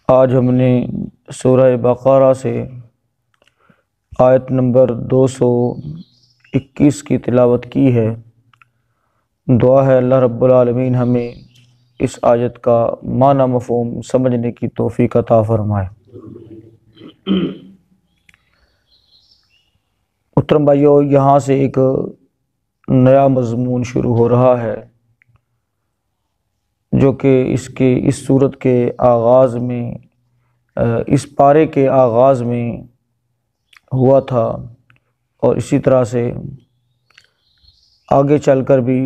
آج ہم نے سورہ بقرہ سے آیت نمبر 221 کی تلاوت کی ہے۔ دعا ہے اللہ رب العالمین ہمیں اس آیت کا معنی مفہوم سمجھنے کی توفیق عطا فرمائے۔ محترم بھائیو، یہاں سے ایک نیا مضمون شروع ہو رہا ہے جو کہ اس سورت کے آغاز میں، اس پارے کے آغاز میں ہوا تھا، اور اسی طرح سے آگے چل کر بھی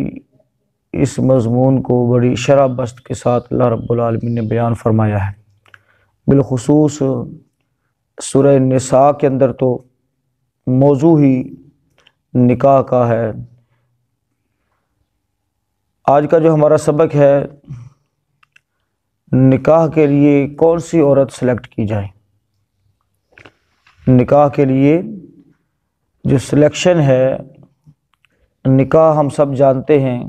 اس مضمون کو بڑی شرح بست کے ساتھ اللہ رب العالمین نے بیان فرمایا ہے۔ بالخصوص سورہ نساء کے اندر تو موضوع ہی نکاح کا ہے۔ آج کا جو ہمارا سبق ہے، نکاح کے لیے کون سی عورت سلیکٹ کی جائے۔ نکاح کے لیے جو سلیکشن ہے، نکاح ہم سب جانتے ہیں،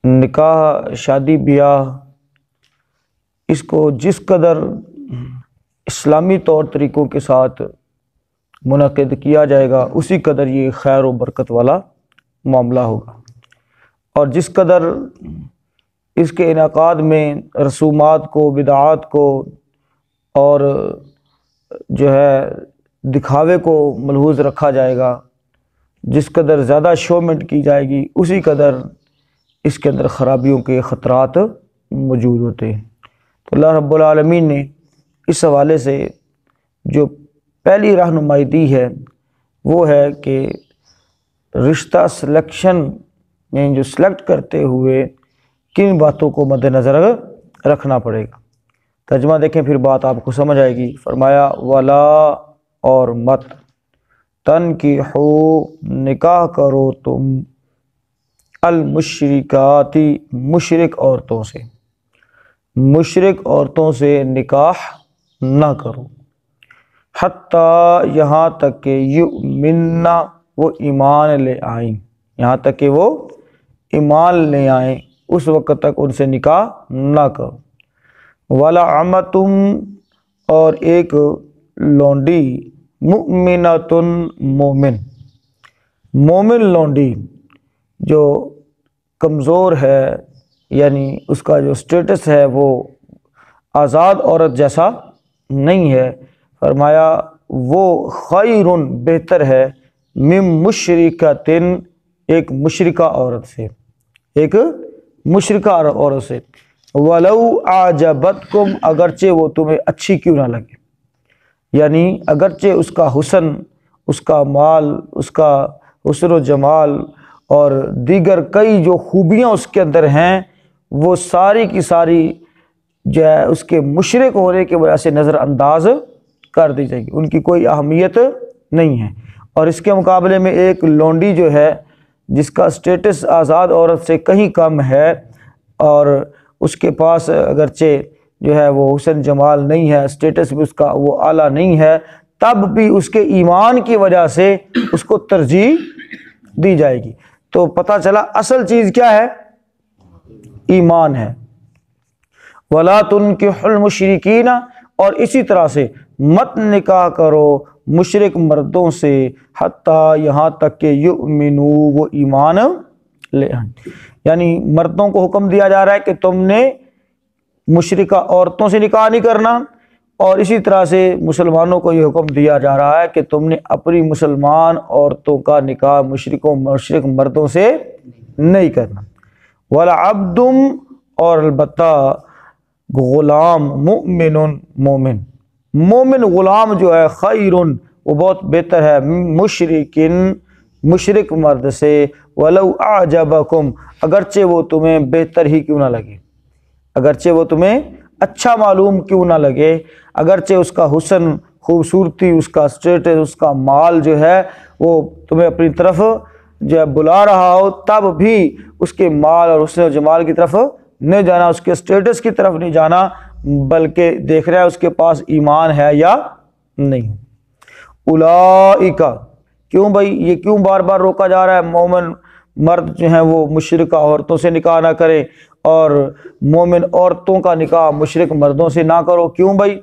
نکاح شادی بیاہ، اس کو جس قدر اسلامی طور طریقوں کے ساتھ منعقد کیا جائے گا اسی قدر یہ خیر و برکت والا معاملہ ہوگا، اور جس قدر اس کے انعقاد میں رسومات کو، بدعات کو اور جو ہے دکھاوے کو ملحوظ رکھا جائے گا، جس قدر زیادہ شومنٹ کی جائے گی اسی قدر اس کے اندر خرابیوں کے خطرات موجود ہوتے ہیں۔ تو اللہ رب العالمین نے اس حوالے سے جو پہلی رہنمائی دی ہے وہ ہے کہ رشتہ سلیکشن میں جو سلیکٹ کرتے ہوئے کن باتوں کو مد نظر رکھنا پڑے گا۔ ترجمہ دیکھیں پھر بات آپ کو سمجھ آئے گی۔ فرمایا ولا، اور مت، تنکحوا، نکاح کرو تم، المشرکاتی، مشرک عورتوں سے، مشرک عورتوں سے نکاح نہ کرو، حتیٰ، یہاں تک کہ یؤمننا، وہ ایمان لے آئیں، یہاں تک کہ وہ ایمان لے آئیں اس وقت تک ان سے نکاح نہ کرو۔ وَلَعَمَةٌ، اور ایک لونڈی، مؤمنۃ، مومن لونڈی جو کمزور ہے، یعنی اس کا جو سٹیٹس ہے وہ آزاد عورت جیسا نہیں ہے، فرمایا وہ خیر، بہتر ہے، من مشرکۃ، ایک مشرکہ عورت سے، ایک مشرکہ عورت سے، وَلَوْ أَعْجَبَتْكُمْ، اگرچہ وہ تمہیں اچھی کیوں نہ لگے، یعنی اگرچہ اس کا حسن، اس کا مال، اس کا حسن و جمال اور دیگر کئی جو خوبیاں اس کے اندر ہیں وہ ساری کی ساری جو ہے اس کے مشرک ہونے کی وجہ سے نظر انداز کر دی جائے گی، ان کی کوئی اہمیت نہیں ہے۔ اور اس کے مقابلے میں ایک لونڈی جو ہے جس کا سٹیٹس آزاد عورت سے کہیں کم ہے، اور اس کے پاس اگرچہ جو ہے وہ حسن جمال نہیں ہے، سٹیٹس بھی اس کا وہ اعلیٰ نہیں ہے، تب بھی اس کے ایمان کی وجہ سے اس کو ترجیح دی جائے گی۔ تو پتہ چلا اصل چیز کیا ہے؟ ایمان ہے۔ وَلَا تُنكِحُوا الْمُشْرِكِينَ، اور اسی طرح سے مت نکاح کرو مشرک مردوں سے، حتیٰ، یہاں تک کہ یؤمنوا، وہ ایمان لے آئیں، یعنی مردوں کو حکم دیا جا رہا ہے کہ تم نے مشرکہ عورتوں سے نکاح نہیں کرنا، اور اسی طرح سے مسلمانوں کو یہ حکم دیا جا رہا ہے کہ تم نے اپنی مسلمان عورتوں کا نکاح مشرک مردوں سے نہیں کرنا۔ وَلَعَبْدٌ، اور البتہ غلام، مومن غلام جو ہے، خیر، وہ بہت بہتر ہے، مشرک مرد سے، وَلَوْ أَعْجَبَكُمْ، اگرچہ وہ تمہیں بہتر ہی کیوں نہ لگے، اگرچہ وہ تمہیں اچھا معلوم کیوں نہ لگے، اگرچہ اس کا حسن، خوبصورتی، اس کا سٹیٹس، اس کا مال جو ہے وہ تمہیں اپنی طرف جو ہے بلا رہا ہو، تب بھی اس کے مال اور حسن و جمال کی طرف نہیں جانا، اس کے سٹیٹس کی طرف نہیں جانا، بلکہ دیکھ رہا ہے اس کے پاس ایمان ہے یا نہیں۔ اولئک، کیوں بھائی یہ کیوں بار بار روکا جا رہا ہے؟ مرد جو ہیں وہ مشرکہ عورتوں سے نکاح نہ کریں اور مومن عورتوں کا نکاح مشرک مردوں سے نہ کرو۔ کیوں بھائی؟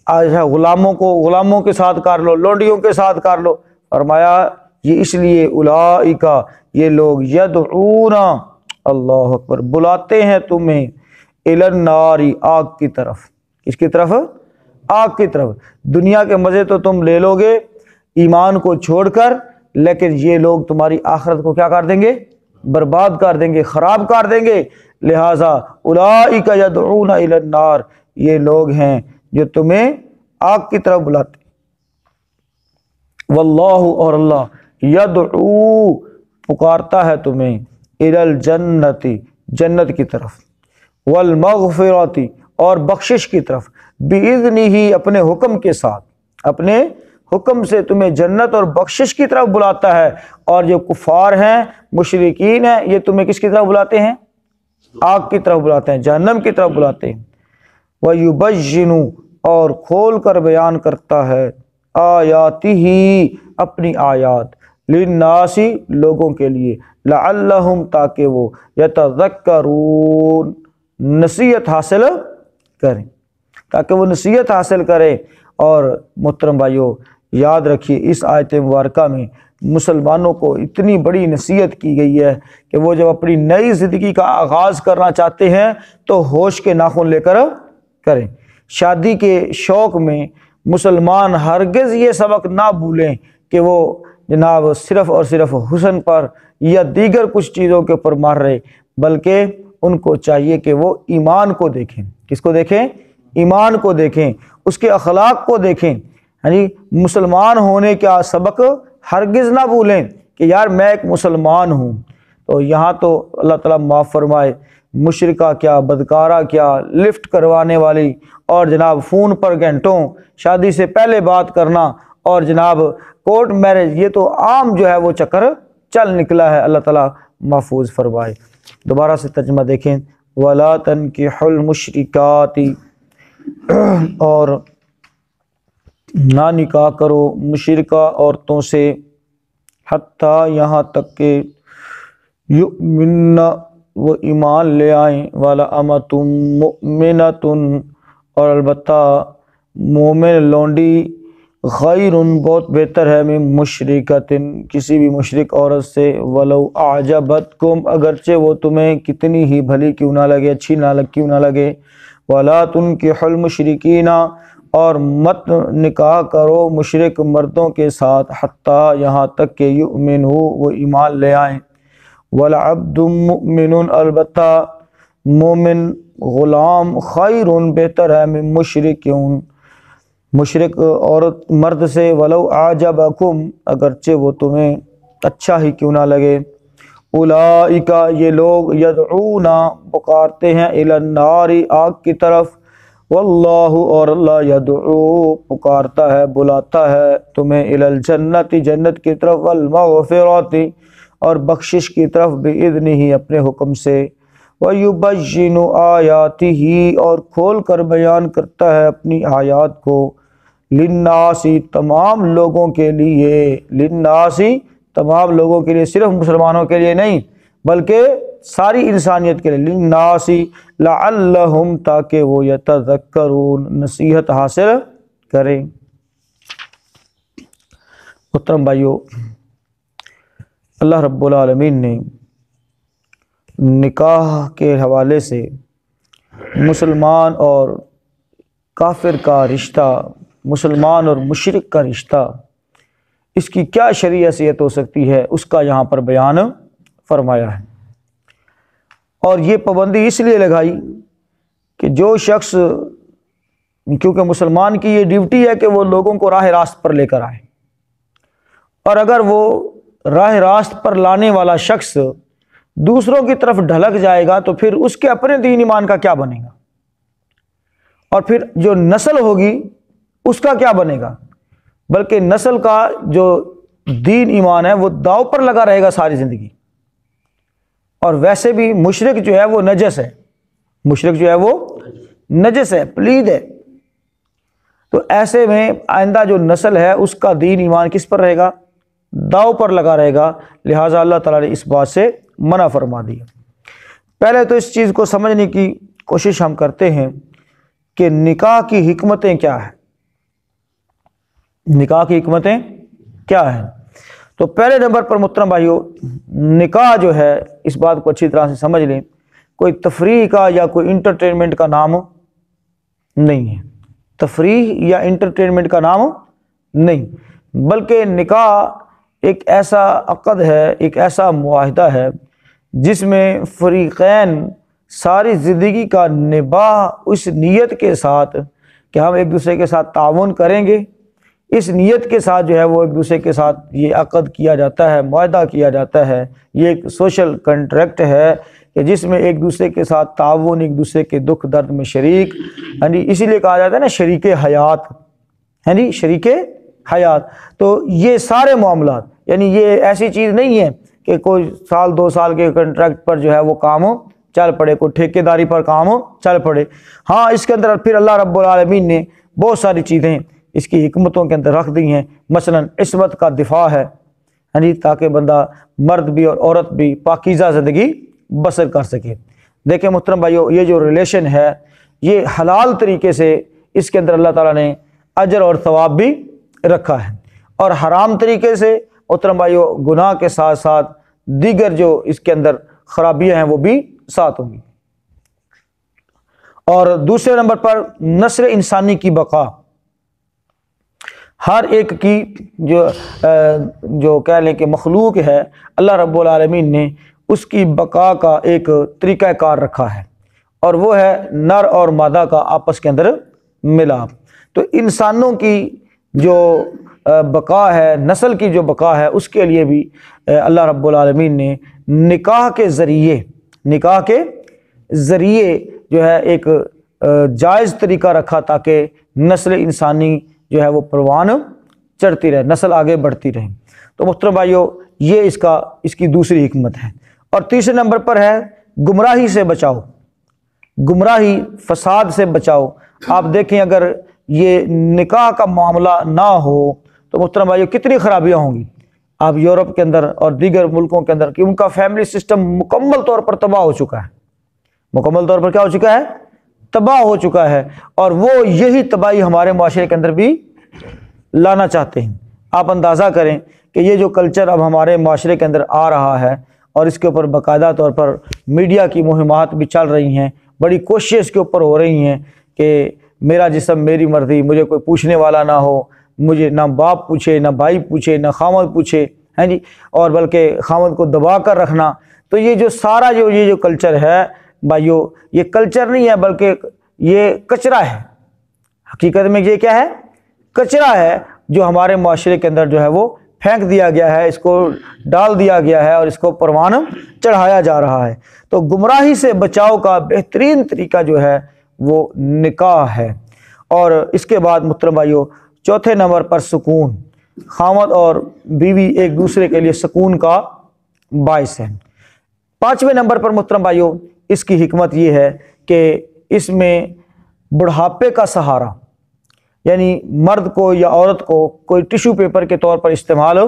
غلاموں کے ساتھ کر لو، لونڈیوں کے ساتھ کر لو۔ فرمایا یہ اس لیے اولئک، یہ لوگ یدعون، اللہ اکبر، بلاتے ہیں تمہیں الی النار، آگ کی طرف۔ کس کی طرف؟ آگ کی طرف۔ دنیا کے مزے تو تم لے لو گے ایمان کو چھوڑ کر، لیکن یہ لوگ تمہاری آخرت کو کیا کر دیں گے؟ برباد کر دیں گے، خراب کر دیں گے۔ لہٰذا اولئک یدعون الی النار، یہ لوگ ہیں جو تمہیں آگ کی طرف بلاتے ہیں۔ واللہ، اور اللہ، یدعو، پکارتا ہے تمہیں، الی الجنت، جنت کی طرف، والمغفرۃ، اور بخشش کی طرف، باذنہ، اپنے حکم کے ساتھ، اپنے حکم سے تمہیں جنت اور بخشش کی طرف بلاتا ہے۔ اور جو کفار ہیں، مشرکین ہیں، یہ تمہیں کس کی طرف بلاتے ہیں؟ آگ کی طرف بلاتے ہیں، جہنم کی طرف بلاتے ہیں۔ وَيُبَيِّنُ، اور کھول کر بیان کرتا ہے، آیاتہ، اپنی آیات، للناس، لوگوں کے لیے، لعلہم، تاکہ وہ یتذکرون، نصیحت حاصل کریں، تاکہ وہ نصیحت حاصل کریں۔ اور محترم بھائیو، یاد رکھیے اس آیت مبارکہ میں مسلمانوں کو اتنی بڑی نصیحت کی گئی ہے کہ وہ جب اپنی نئی زندگی کا آغاز کرنا چاہتے ہیں تو ہوش کے ناخن لے کر کریں۔ شادی کے شوق میں مسلمان ہرگز یہ سبق نہ بھولیں کہ وہ جناب صرف اور صرف حسن پر یا دیگر کچھ چیزوں کے اوپر مار رہے، بلکہ ان کو چاہیے کہ وہ ایمان کو دیکھیں۔ کس کو دیکھیں؟ ایمان کو دیکھیں، اس کے اخلاق کو دیکھیں۔ یعنی مسلمان ہونے کا سبق ہرگز نہ بھولیں کہ یار میں ایک مسلمان ہوں۔ تو یہاں تو اللہ تعالیٰ معاف فرمائے، مشرکہ کیا، بدکارہ کیا، لفٹ کروانے والی، اور جناب فون پر گھنٹوں شادی سے پہلے بات کرنا، اور جناب کورٹ میرج، یہ تو عام جو ہے وہ چکر چل نکلا ہے۔ اللہ تعالیٰ محفوظ فرمائے۔ دوبارہ سے ترجمہ دیکھیں، وَلَا تَنْكِحُوا الْمُشْرِكَاتِ، اور نہ نکاح کرو مشرکہ عورتوں سے، حتیٰ، یہاں تک کہ یؤمن، وہ ایمان لے آئیں، وَلَأَمَةٌ مُؤْمِنَةٌ، اور البتہ مومن لونڈی، خیر، بہت بہتر ہے، من مشرکۃ، کسی بھی مشرک عورت سے، ولو اعجبتکم، اگرچہ وہ تمہیں کتنی ہی بھلی کیوں نہ لگے، اچھی کیوں نہ لگے۔ ولا تنکحوا المشرکین، اور مت نکاح کرو مشرک مردوں کے ساتھ، حتیٰ، یہاں تک کہ یؤمنوا، وہ ایمان لے آئیں۔ ولعبد مؤمن، البتہ مومن غلام، خیر، بہتر ہے، من مشرک عورت مرد سے، ولو اعجبکم، اگرچہ وہ تمہیں اچھا ہی کیوں نہ لگے۔ اولئک، یہ لوگ، یدعون، پکارتے ہیں، الی النار، آگ کی طرف، واللہ، اور اللہ، یدعو، پکارتا ہے، بلاتا ہے تمہیں، الی الجنت، جنت کی طرف، والمغفرۃ، اور بخشش کی طرف، باذنہ، اپنے حکم سے، ویبین آیاتہ، اور کھول کر بیان کرتا ہے اپنی آیات کو، للناس، تمام لوگوں کے لیے، للناس، تمام لوگوں کے لیے، صرف مسلمانوں کے لیے نہیں بلکہ ساری انسانیت کے لیے، للناس لعلہم، تاکہ وہ یتذکرون، نصیحت حاصل کریں۔ محترم بھائیو، اللہ رب العالمین نے نکاح کے حوالے سے مسلمان اور کافر کا رشتہ، مسلمان اور مشرک کا رشتہ، اس کی کیا شرعی حیثیت ہو سکتی ہے، اس کا یہاں پر بیان فرمایا ہے۔ اور یہ پابندی اس لیے لگائی کہ جو شخص، کیونکہ مسلمان کی یہ ڈیوٹی ہے کہ وہ لوگوں کو راہ راست پر لے کر آئے، اور اگر وہ راہ راست پر لانے والا شخص دوسروں کی طرف ڈھلک جائے گا تو پھر اس کے اپنے دین ایمان کا کیا بنے گا، اور پھر جو نسل ہوگی اس کا کیا بنے گا، بلکہ نسل کا جو دین ایمان ہے وہ داؤ پر لگا رہے گا ساری زندگی۔ اور ویسے بھی مشرک جو ہے وہ نجس ہے، مشرک جو ہے وہ نجس ہے، پلید ہے۔ تو ایسے میں آئندہ جو نسل ہے اس کا دین ایمان کس پر رہے گا؟ داؤ پر لگا رہے گا، لہٰذا اللہ تعالیٰ نے اس بات سے منع فرما دیا۔ پہلے تو اس چیز کو سمجھنے کی کوشش ہم کرتے ہیں کہ نکاح کی حکمتیں کیا ہیں، نکاح کی حکمتیں کیا ہیں۔ تو پہلے نمبر پر محترم بھائیو، نکاح جو ہے اس بات کو اچھی طرح سے سمجھ لیں، کوئی تفریح کا یا کوئی انٹرٹینمنٹ کا نام نہیں ہے، تفریح یا انٹرٹینمنٹ کا نام نہیں، بلکہ نکاح ایک ایسا عقد ہے، ایک ایسا معاہدہ ہے جس میں فریقین ساری زندگی کا نباہ اس نیت کے ساتھ کہ ہم ایک دوسرے کے ساتھ تعاون کریں گے، اس نیت کے ساتھ جو ہے وہ ایک دوسرے کے ساتھ یہ عقد کیا جاتا ہے، معاہدہ کیا جاتا ہے۔ یہ ایک سوشل کنٹریکٹ ہے کہ جس میں ایک دوسرے کے ساتھ تعاون، ایک دوسرے کے دکھ درد میں شریک، ہاں جی، اسی لیے کہا جاتا ہے نا شریک حیات، ہاں جی، شریک حیات۔ تو یہ سارے معاملات، یعنی یہ ایسی چیز نہیں ہے کہ کوئی سال 2 سال کے کنٹریکٹ پر جو ہے وہ کام چل پڑے، کوئی ٹھیکے داری پر کام چل پڑے۔ ہاں، اس کے اندر پھر اللہ رب العالمین نے بہت ساری چیزیں اس کی حکمتوں کے اندر رکھ دی ہیں، مثلا عصمت کا دفاع ہے، ہاں جی، تاکہ بندہ مرد بھی اور عورت بھی پاکیزہ زندگی بسر کر سکے۔ دیکھیں محترم بھائیو، یہ جو ریلیشن ہے یہ حلال طریقے سے اس کے اندر اللہ تعالیٰ نے اجر اور ثواب بھی رکھا ہے، اور حرام طریقے سے محترم بھائیو گناہ کے ساتھ ساتھ دیگر جو اس کے اندر خرابیاں ہیں وہ بھی ساتھ ہوں گی۔ اور دوسرے نمبر پر نسل انسانی کی بقا، ہر ایک کی جو کہہ لیں کہ مخلوق ہے، اللہ رب العالمین نے اس کی بقا کا ایک طریقہ کار رکھا ہے، اور وہ ہے نر اور مادہ کا آپس کے اندر ملاپ۔ تو انسانوں کی جو بقا ہے، نسل کی جو بقا ہے، اس کے لیے بھی اللہ رب العالمین نے نکاح کے ذریعے جو ہے ایک جائز طریقہ رکھا تاکہ نسل انسانی جو ہے وہ پروان چڑھتی رہے، نسل آگے بڑھتی رہے۔ تو محترم بھائیو، یہ اس کی دوسری حکمت ہے۔ اور تیسرے نمبر پر ہے گمراہی سے بچاؤ، گمراہی فساد سے بچاؤ۔ آپ دیکھیں اگر یہ نکاح کا معاملہ نہ ہو تو محترم بھائیو کتنی خرابیاں ہوں گی۔ آپ یورپ کے اندر اور دیگر ملکوں کے اندر کہ ان کا فیملی سسٹم مکمل طور پر تباہ ہو چکا ہے، مکمل طور پر کیا ہو چکا ہے؟ تباہ ہو چکا ہے، اور وہ یہی تباہی ہمارے معاشرے کے اندر بھی لانا چاہتے ہیں۔ آپ اندازہ کریں کہ یہ جو کلچر اب ہمارے معاشرے کے اندر آ رہا ہے، اور اس کے اوپر باقاعدہ طور پر میڈیا کی مہمات بھی چل رہی ہیں، بڑی کوشش اس کے اوپر ہو رہی ہیں کہ میرا جسم میری مرضی، مجھے کوئی پوچھنے والا نہ ہو، مجھے نہ باپ پوچھے، نہ بھائی پوچھے، نہ خامد پوچھے، ہیں جی، اور بلکہ خامد کو دبا کر رکھنا۔ تو یہ جو سارا یہ جو کلچر ہے بھائیو، یہ کلچر نہیں ہے بلکہ یہ کچرا ہے۔ حقیقت میں یہ کیا ہے؟ کچرا ہے جو ہمارے معاشرے کے اندر جو ہے وہ پھینک دیا گیا ہے، اس کو ڈال دیا گیا ہے اور اس کو پروان چڑھایا جا رہا ہے۔ تو گمراہی سے بچاؤ کا بہترین طریقہ جو ہے وہ نکاح ہے۔ اور اس کے بعد محترم بھائیو چوتھے نمبر پر سکون، خاوند اور بیوی ایک دوسرے کے لیے سکون کا باعث ہے۔ پانچویں نمبر پر محترم بھائیو اس کی حکمت یہ ہے کہ اس میں بڑھاپے کا سہارا، یعنی مرد کو یا عورت کو کوئی ٹیشو پیپر کے طور پر استعمال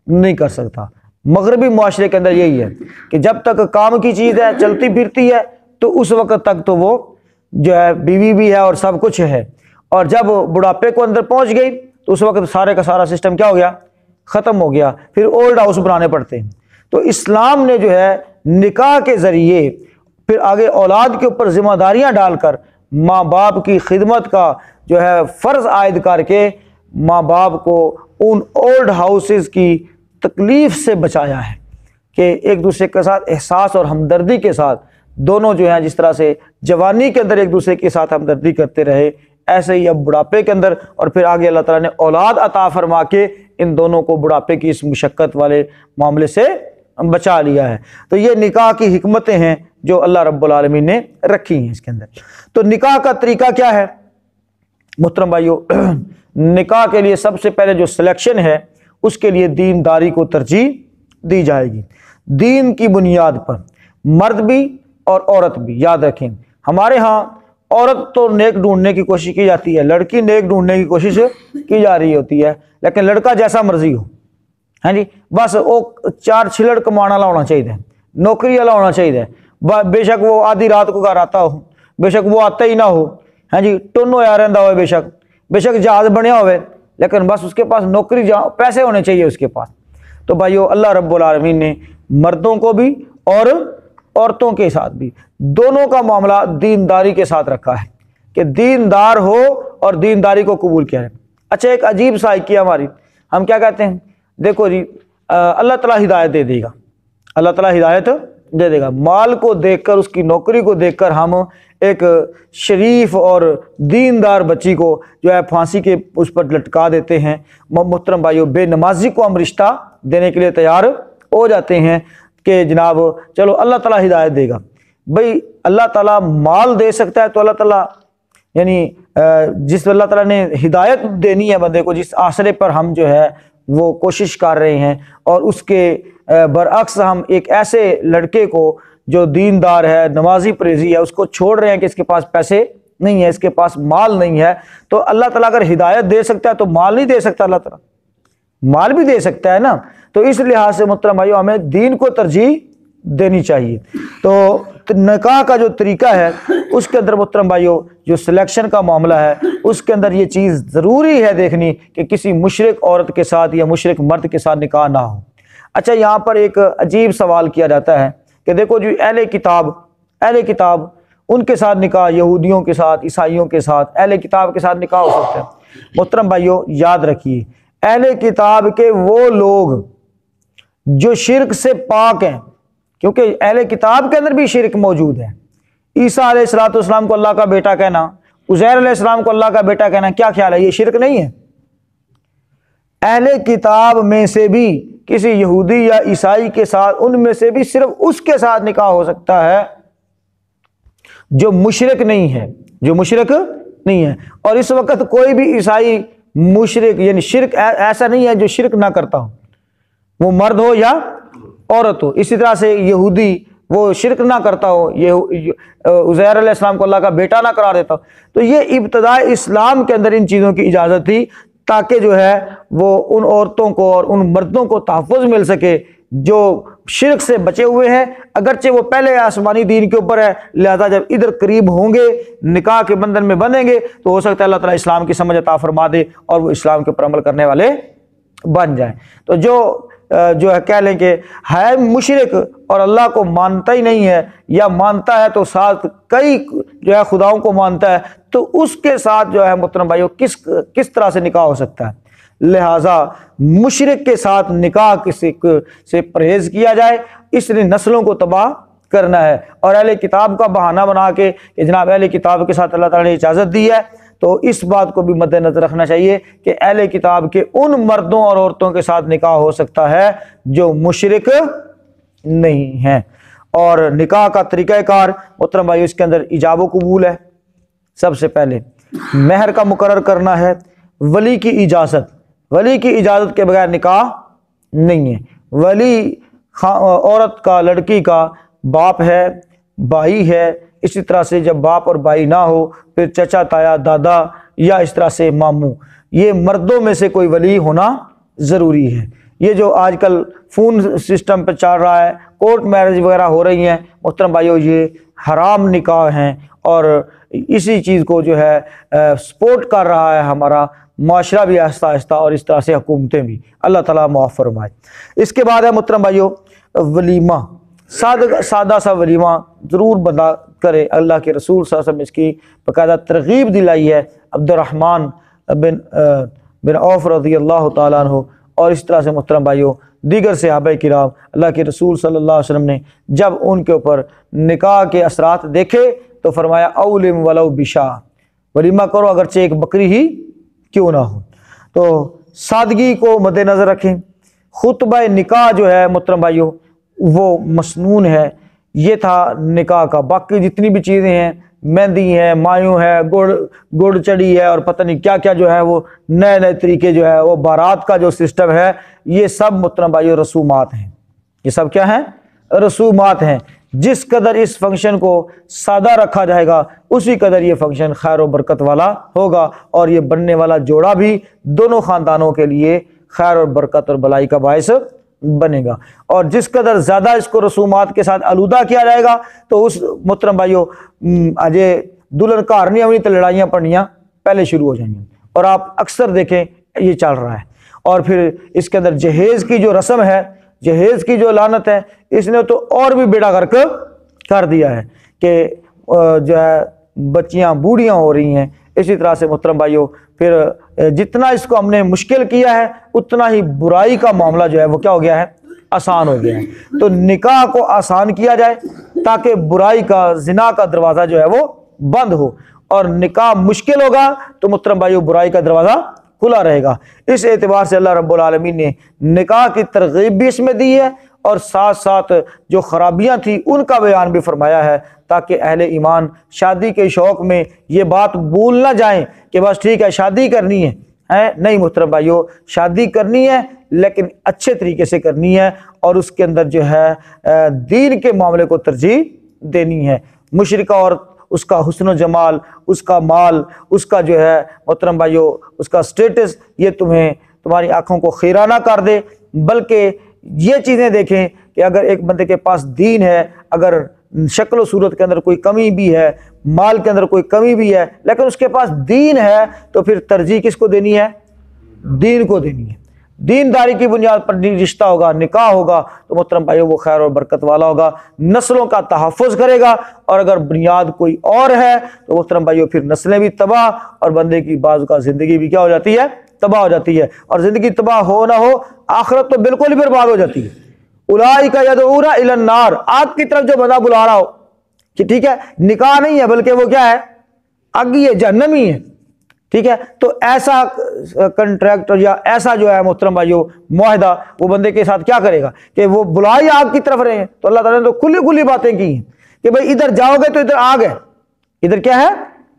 نہیں کر سکتا۔ مغربی معاشرے کے اندر یہی ہے کہ جب تک کام کی چیز ہے، چلتی پھرتی ہے، تو اس وقت تک تو وہ جو ہے بیوی بھی ہے اور سب کچھ ہے، اور جب بڑھاپے کو اندر پہنچ گئی تو اس وقت سارے کا سارا سسٹم کیا ہو گیا؟ ختم ہو گیا، پھر اولڈ ہاؤس بنانے پڑتے ہیں۔ تو اسلام نے جو ہے نکاح کے ذریعے پھر آگے اولاد کے اوپر ذمہ داریاں ڈال کر ماں باپ کی خدمت کا جو ہے فرض عائد کر کے ماں باپ کو ان اولڈ ہاؤسز کی تکلیف سے بچایا ہے کہ ایک دوسرے کے ساتھ احساس اور ہمدردی کے ساتھ دونوں جو ہیں جس طرح سے جوانی کے اندر ایک دوسرے کے ساتھ ہمدردی کرتے رہے، ایسے ہی اب بڑھاپے کے اندر اور پھر آگے اللہ تعالیٰ نے اولاد عطا فرما کے ان دونوں کو بڑھاپے کی اس مشقت والے معاملے سے بچا لیا ہے۔ تو یہ نکاح کی حکمتیں ہیں جو اللہ رب العالمین نے رکھی ہیں اس کے اندر۔ تو نکاح کا طریقہ کیا ہے محترم بھائیو؟ نکاح کے لیے سب سے پہلے جو سلیکشن ہے اس کے لیے دینداری کو ترجیح دی جائے گی، دین کی بنیاد پر۔ مرد بھی اور عورت بھی، یاد رکھیں ہمارے ہاں عورت تو نیک ڈھونڈنے کی کوشش کی جاتی ہے، لڑکی نیک ڈھونڈنے کی کوشش کی جا رہی ہوتی ہے، لیکن لڑکا جیسا مرضی ہو، ہاں جی بس وہ 4 چھلڑ کمانا والا ہونا چاہیے, نوکری والا ہونا چاہیے, بے شک وہ آدھی رات کو گھر آتا ہو, بے شک وہ آتا ہی نہ ہو, ہاں جی ٹن ہویا رہندا ہوئے, بے شک جہاز بنیا ہوئے, لیکن بس اس کے پاس نوکری پیسے ہونے چاہیے اس کے پاس. تو بھائیو اللہ رب العالمین نے مردوں کو بھی اور عورتوں کے ساتھ بھی دونوں کا معاملہ دینداری کے ساتھ رکھا ہے کہ دیندار ہو اور دینداری کو قبول کیا ہے. اچھا ایک عجیب سا کیا ہماری, ہم کیا کہتے ہیں, دیکھو جی اللہ تعالیٰ ہدایت دے دے گا, اللہ تعالیٰ ہدایت دے دے گا, مال کو دیکھ کر, اس کی نوکری کو دیکھ کر ہم ایک شریف اور دیندار بچی کو جو ہے پھانسی کے اس پر لٹکا دیتے ہیں. محترم بھائیو بے نمازی کو ہم رشتہ دینے کے لیے تیار ہو جاتے ہیں کہ جناب چلو اللہ تعالیٰ ہدایت دے گا. بھئی اللہ تعالیٰ مال دے سکتا ہے تو اللہ تعالیٰ یعنی جس اللہ تعالیٰ نے ہدایت دینی ہے بندے کو, جس آسرے پر ہم جو ہے وہ کوشش کر رہے ہیں, اور اس کے برعکس ہم ایک ایسے لڑکے کو جو دیندار ہے, نمازی پرہیزی ہے, اس کو چھوڑ رہے ہیں کہ اس کے پاس پیسے نہیں ہے, اس کے پاس مال نہیں ہے. تو اللہ تعالیٰ اگر ہدایت دے سکتا ہے تو مال نہیں دے سکتا؟ اللہ تعالیٰ مال بھی دے سکتا ہے نا. تو اس لحاظ سے محترم بھائیو ہمیں دین کو ترجیح دینی چاہیے. تو نکاح کا جو طریقہ ہے اس کے اندر محترم بھائیو جو سلیکشن کا معاملہ ہے اس کے اندر یہ چیز ضروری ہے دیکھنی کہ کسی مشرک عورت کے ساتھ یا مشرک مرد کے ساتھ نکاح نہ ہو. اچھا یہاں پر ایک عجیب سوال کیا جاتا ہے کہ دیکھو جی اہل کتاب ان کے ساتھ نکاح, یہودیوں کے ساتھ, عیسائیوں کے ساتھ, اہل کتاب کے ساتھ نکاح ہو سکتا ہے. محترم بھائیو یاد رکھیے اہل کتاب کے وہ لوگ جو شرک سے پاک ہیں, کیونکہ اہل کتاب کے اندر بھی شرک موجود ہے. عیسیٰ علیہ الصلوۃ والسلام کو اللہ کا بیٹا کہنا, عزیر علیہ السلام کو اللہ کا بیٹا کہنا, کیا خیال ہے, یہ شرک نہیں ہے؟ اہل کتاب میں سے بھی کسی یہودی یا عیسائی کے ساتھ, ان میں سے بھی صرف اس کے ساتھ نکاح ہو سکتا ہے جو مشرک نہیں ہے. اور اس وقت کوئی بھی عیسائی مشرک یعنی شرک ایسا نہیں ہے جو شرک نہ کرتا ہو, وہ مرد ہو یا عورت ہو. اسی طرح سے یہودی وہ شرک نہ کرتا ہو, یہ عزیر علیہ السلام کو اللہ کا بیٹا نہ قرار دیتا ہو. تو یہ ابتدائی اسلام کے اندر ان چیزوں کی اجازت تھی تاکہ جو ہے وہ ان عورتوں کو اور ان مردوں کو تحفظ مل سکے جو شرک سے بچے ہوئے ہیں, اگرچہ وہ پہلے آسمانی دین کے اوپر ہے, لہذا جب ادھر قریب ہوں گے نکاح کے بندھن میں بندھیں گے تو ہو سکتا ہے اللہ تعالیٰ اسلام کی سمجھ عطا فرما دے اور وہ اسلام کے اوپر عمل کرنے والے بن جائیں. تو جو ہے کہہ لیں کہ ہے مشرک اور اللہ کو مانتا ہی نہیں ہے, یا مانتا ہے تو ساتھ کئی جو ہے خداؤں کو مانتا ہے, تو اس کے ساتھ جو ہے محترم بھائیو کس طرح سے نکاح ہو سکتا ہے؟ لہٰذا مشرک کے ساتھ نکاح کسی سے پرہیز کیا جائے, اس نے نسلوں کو تباہ کرنا ہے. اور اہل کتاب کا بہانہ بنا کے کہ جناب اہل کتاب کے ساتھ اللہ تعالیٰ نے اجازت دی ہے, تو اس بات کو بھی مد نظر رکھنا چاہیے کہ اہل کتاب کے ان مردوں اور عورتوں کے ساتھ نکاح ہو سکتا ہے جو مشرک نہیں ہیں. اور نکاح کا طریقہ کار محترم بھائی اس کے اندر ایجاب و قبول ہے. سب سے پہلے مہر کا مقرر کرنا ہے, ولی کی اجازت کے بغیر نکاح نہیں ہے. ولی عورت کا, لڑکی کا باپ ہے, بھائی ہے. اسی طرح سے جب باپ اور بھائی نہ ہو پھر چچا, تایا, دادا یا اس طرح سے ماموں, یہ مردوں میں سے کوئی ولی ہونا ضروری ہے. یہ جو آج کل فون سسٹم پہ چل رہا ہے, کورٹ میرج وغیرہ ہو رہی ہیں محترم بھائیو, یہ حرام نکاح ہیں اور اسی چیز کو جو ہے سپورٹ کر رہا ہے ہمارا معاشرہ بھی آہستہ آہستہ, اور اس طرح سے حکومتیں بھی. اللہ تعالیٰ معاف فرمائے. اس کے بعد ہے محترم بھائیو ولیمہ. سادہ سا ولیمہ ضرور بندہ کرے. اللہ کے رسول صلی اللہ علیہ وسلم اس کی باقاعدہ ترغیب دلائی ہے. عبد الرحمن بن عوف رضی اللہ تعالیٰ عنہ اور اس طرح سے محترم بھائیو دیگر صحابہ کرام, اللہ کے رسول صلی اللہ علیہ وسلم نے جب ان کے اوپر نکاح کے اثرات دیکھے تو فرمایا اولم ولو بشاء, ولیمہ کرو اگرچہ ایک بکری ہی کیوں نہ ہو. تو سادگی کو مد نظر رکھیں. خطبہ نکاح جو ہے محترم بھائیو وہ مسنون ہے. یہ تھا نکاح کا. باقی جتنی بھی چیزیں ہیں, مہندی ہے, مایوں ہے, گڑ چڑی ہے اور پتہ نہیں کیا کیا جو ہے وہ نئے طریقے جو ہے وہ بارات کا جو سسٹم ہے, یہ سب محترم بھائیو رسومات ہیں. یہ سب کیا ہیں؟ رسومات ہیں. جس قدر اس فنکشن کو سادہ رکھا جائے گا اسی قدر یہ فنکشن خیر و برکت والا ہوگا, اور یہ بننے والا جوڑا بھی دونوں خاندانوں کے لیے خیر اور برکت اور بلائی کا باعث بنے گا۔ اور جس قدر زیادہ اس کو رسومات کے ساتھ آلودہ کیا جائے گا تو اس محترم بھائیو اجے دلہن گھر نہیں آنی تو لڑائیاں پڑنیاں پہلے شروع ہو جائیں گی، اور آپ اکثر دیکھیں یہ چل رہا ہے۔ اور پھر اس کے اندر جہیز کی جو رسم ہے، جہیز کی جو لعنت ہے، اس نے تو اور بھی بیڑا غرق کر دیا ہے کہ جو ہے بچیاں بوڑھیاں ہو رہی ہیں۔ اسی طرح سے محترم بھائیو پھر جتنا اس کو ہم نے مشکل کیا ہے اتنا ہی برائی کا معاملہ جو ہے وہ کیا ہو گیا ہے، آسان ہو گیا ہے۔ تو نکاح کو آسان کیا جائے تاکہ برائی کا، زنا کا دروازہ جو ہے وہ بند ہو، اور نکاح مشکل ہوگا تو محترم بھائیو برائی کا دروازہ کھلا رہے گا۔ اس اعتبار سے اللہ رب العالمین نے نکاح کی ترغیب بھی اس میں دی ہے، اور ساتھ ساتھ جو خرابیاں تھیں ان کا بیان بھی فرمایا ہے، تاکہ اہل ایمان شادی کے شوق میں یہ بات بھول نہ جائیں کہ بس ٹھیک ہے شادی کرنی ہے۔ نہیں محترم بھائیو، شادی کرنی ہے لیکن اچھے طریقے سے کرنی ہے، اور اس کے اندر جو ہے دین کے معاملے کو ترجیح دینی ہے۔ مشرکہ عورت، اس کا حسن و جمال، اس کا مال، اس کا جو ہے محترم بھائیو اس کا سٹیٹس، یہ تمہاری آنکھوں کو خیرہ نہ کر دے، بلکہ یہ چیزیں دیکھیں کہ اگر ایک بندے کے پاس دین ہے، اگر شکل و صورت کے اندر کوئی کمی بھی ہے، مال کے اندر کوئی کمی بھی ہے، لیکن اس کے پاس دین ہے، تو پھر ترجیح کس کو دینی ہے؟ دین کو دینی ہے۔ دینداری کی بنیاد پر رشتہ ہوگا، نکاح ہوگا تو محترم بھائیو وہ خیر اور برکت والا ہوگا، نسلوں کا تحفظ کرے گا۔ اور اگر بنیاد کوئی اور ہے تو محترم بھائیو پھر نسلیں بھی تباہ، اور بندے کی بعض کا زندگی بھی کیا ہو جاتی ہے؟ تباہ ہو جاتی ہے۔ اور زندگی تباہ ہو نہ ہو، آخرت تو بالکل ہی برباد ہو جاتی ہے۔ اولئک یدعون الی النار، آگ کی طرف جو بندہ بلا رہا ہو، کہ ٹھیک ہے نکاح نہیں ہے بلکہ وہ کیا ہے؟ آگ ہی ہے، جہنم ہی ہے، ٹھیک ہے۔ تو ایسا کنٹریکٹ یا ایسا جو ہے محترم بھائیو معاہدہ وہ بندے کے ساتھ کیا کرے گا کہ وہ بلائی آگ کی طرف رہے ہیں؟ تو اللہ تعالیٰ نے تو کھلی کھلی باتیں کی ہیں کہ بھئی ادھر جاؤ گے تو ادھر آگ ہے، ادھر کیا ہے؟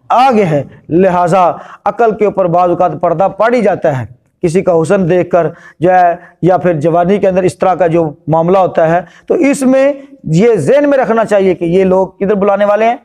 آگ ہے۔ لہٰذا عقل کے اوپر بعض اوقات پردہ پڑ ہی جاتا ہے، کسی کا حسن دیکھ کر جو ہے، یا پھر جوانی کے اندر اس طرح کا جو معاملہ ہوتا ہے، تو اس میں یہ ذہن میں رکھنا چاہیے کہ یہ لوگ کدھر بلانے والے ہیں؟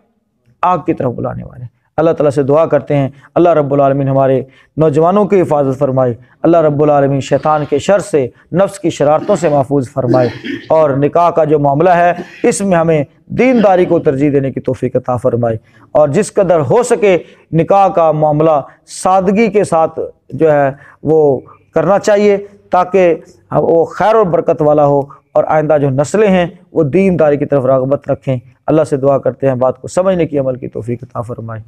آگ کی طرف بلانے والے ہیں۔ اللہ تعالیٰ سے دعا کرتے ہیں اللہ رب العالمین ہمارے نوجوانوں کی حفاظت فرمائے، اللہ رب العالمین شیطان کے شر سے، نفس کی شرارتوں سے محفوظ فرمائے، اور نکاح کا جو معاملہ ہے اس میں ہمیں دینداری کو ترجیح دینے کی توفیق عطا فرمائے، اور جس قدر ہو سکے نکاح کا معاملہ سادگی کے ساتھ جو ہے وہ کرنا چاہیے، تاکہ وہ خیر اور برکت والا ہو، اور آئندہ جو نسلیں ہیں وہ دینداری کی طرف راغبت رکھیں۔ اللہ سے دعا کرتے ہیں بات کو سمجھنے کی، عمل کی توفیق عطا فرمائے۔